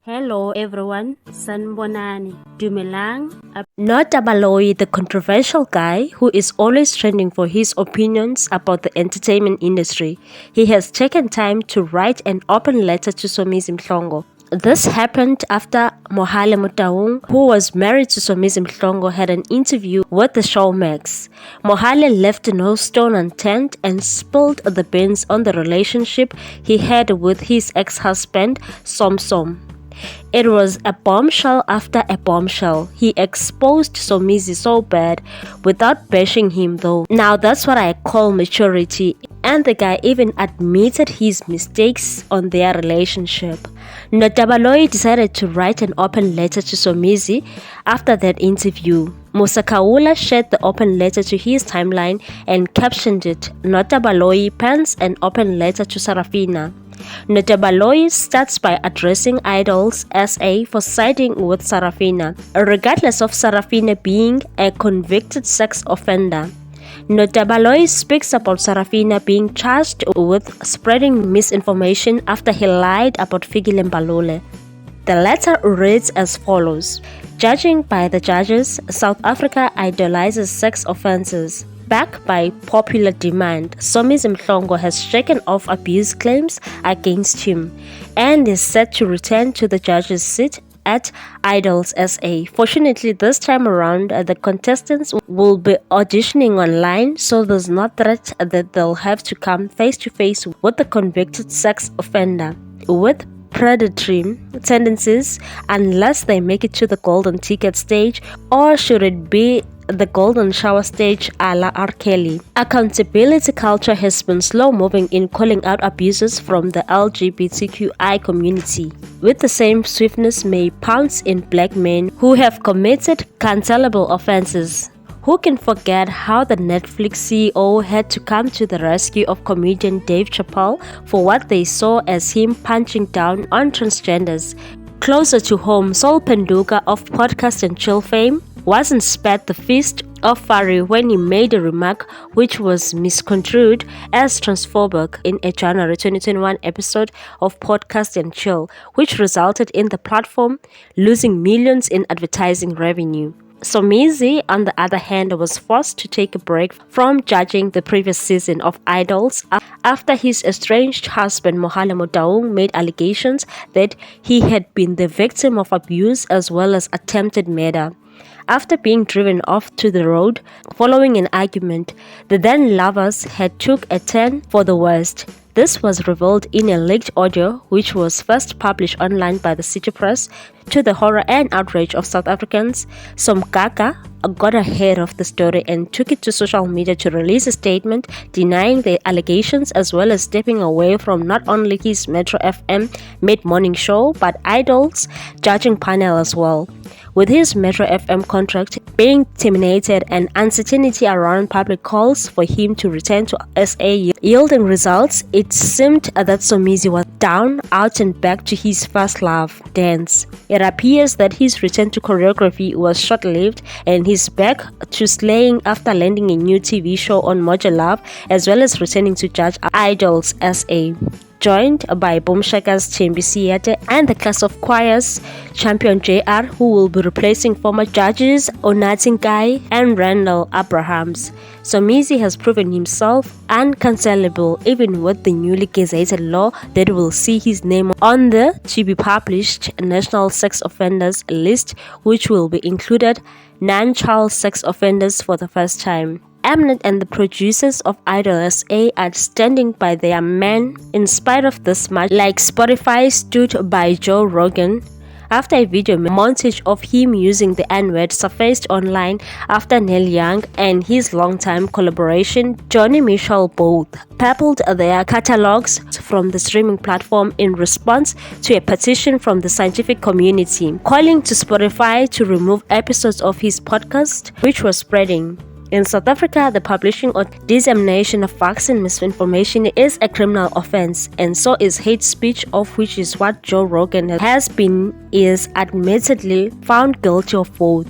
Hello everyone, Sanbonani, Dumelang. Nota Baloyi, the controversial guy who is always trending for his opinions about the entertainment industry. He has taken time to write an open letter to Somizi. This happened after Mohale Motaung, who was married to Somizi, had an interview with the Showmax. Mohale left no stone unturned and spilled the beans on the relationship he had with his ex-husband, Som. It was a bombshell after a bombshell. He exposed Somizi so bad without bashing him though. Now that's what I call maturity. And the guy even admitted his mistakes on their relationship. Nota Baloyi decided to write an open letter to Somizi after that interview. Musa Kaula shared the open letter to his timeline and captioned it, Nota Baloyi pens an open letter to Sarafina. Nota Baloyi starts by addressing Idols SA for siding with Sarafina, regardless of Sarafina being a convicted sex offender. Nota Baloyi speaks about Sarafina being charged with spreading misinformation after he lied about Fikile Mbalule. The letter reads as follows. Judging by the judges, South Africa idolizes sex offences. Backed by popular demand, Somizi has shaken off abuse claims against him and is set to return to the judge's seat at Idols SA. Fortunately, this time around, the contestants will be auditioning online, so there's no threat that they'll have to come face-to-face with the convicted sex offender with predatory tendencies unless they make it to the golden ticket stage, or should it be the golden shower stage a la R. Kelly. Accountability culture has been slow moving in calling out abuses from the LGBTQI community. With the same swiftness may pounce in black men who have committed cancelable offenses. Who can forget how the Netflix CEO had to come to the rescue of comedian Dave Chappelle for what they saw as him punching down on transgenders? Closer to home, Sol Penduka of Podcast and Chill fame wasn't spared the feast of fury when he made a remark which was misconstrued as transphobic in a January 2021 episode of Podcast and Chill, which resulted in the platform losing millions in advertising revenue. Somizi, on the other hand, was forced to take a break from judging the previous season of Idols after his estranged husband Mohale Motaung made allegations that he had been the victim of abuse as well as attempted murder. After being driven off to the road following an argument, the then lovers had took a turn for the worst. This was revealed in a leaked audio which was first published online by the City Press. To the horror and outrage of South Africans, Somkaka got ahead of the story and took it to social media to release a statement denying the allegations as well as stepping away from not only his Metro FM mid-morning show but Idols judging panel as well. With his Metro FM contract being terminated and uncertainty around public calls for him to return to SA yielding results, it seemed that Somizi was down, out and back to his first love, dance. It appears that his return to choreography was short-lived and he's back to slaying after landing a new TV show on Mojo Love as well as returning to judge Idols SA. Joined by Boomshaka's Thembi Siete and the class of choirs champion JR, who will be replacing former judges Onatinkai and Randall Abrahams. Somizi has proven himself uncancelable even with the newly gazetted law that will see his name on the to-be-published National Sex Offenders list, which will be included non-child sex offenders for the first time. Mnet and the producers of Idol SA are standing by their man in spite of this much, like Spotify stood by Joe Rogan after a video montage of him using the N-word surfaced online after Neil Young and his longtime collaboration Johnny Mitchell both purpled their catalogs from the streaming platform in response to a petition from the scientific community calling to Spotify to remove episodes of his podcast, which was spreading. In South Africa, the publishing or dissemination of facts and misinformation is a criminal offense, and so is hate speech, of which is what Joe Rogan is admittedly found guilty of both.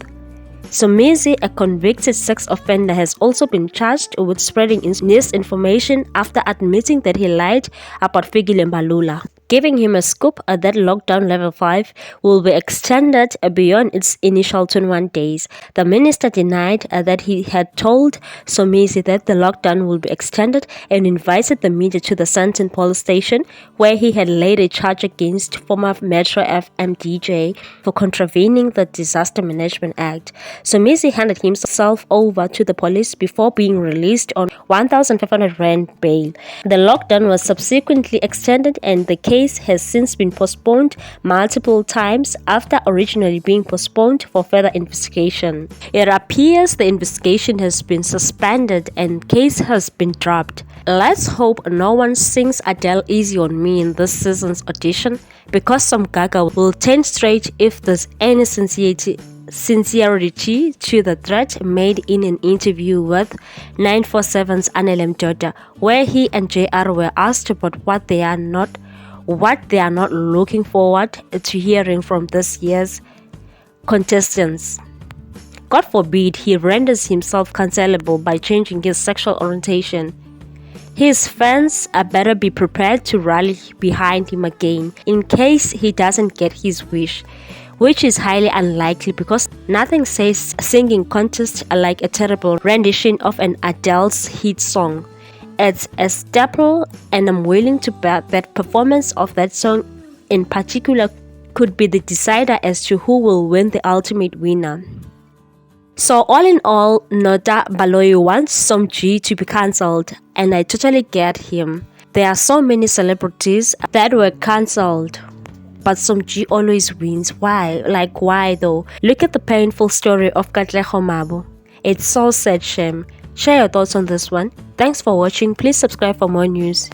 Somizi, a convicted sex offender, has also been charged with spreading misinformation after admitting that he lied about Fikile Mbalule. giving him a scoop that lockdown level 5 will be extended beyond its initial 21 days. The minister denied that he had told Somizi that the lockdown will be extended and invited the media to the Sandton police station, where he had laid a charge against former Metro FM DJ for contravening the Disaster Management Act. Somizi handed himself over to the police before being released on 1,500 rand bail. The lockdown was subsequently extended and the case has since been postponed multiple times after originally being postponed for further investigation. It appears the investigation has been suspended and case has been dropped. Let's hope no one sings Adele Easy on Me in this season's audition, because some gaga will turn straight if there's any sincerity to the threat made in an interview with 947's Anelem Doda, where he and JR were asked about what they are not looking forward to hearing from this year's contestants. God forbid he renders himself cancelable by changing his sexual orientation. His fans better be prepared to rally behind him again in case he doesn't get his wish, which is highly unlikely because nothing says singing contest like a terrible rendition of an Adele's hit song. It's a staple, and I'm willing to bet that performance of that song in particular could be the decider as to who will win the ultimate winner. So all in all, Nota Baloyi wants Somizi to be cancelled, and I totally get him. There are so many celebrities that were cancelled, but Somizi always wins. Why? Like, why though? Look at the painful story of Katlego Mabo. It's so sad, shame. Share your thoughts on this one. Thanks for watching. Please subscribe for more news.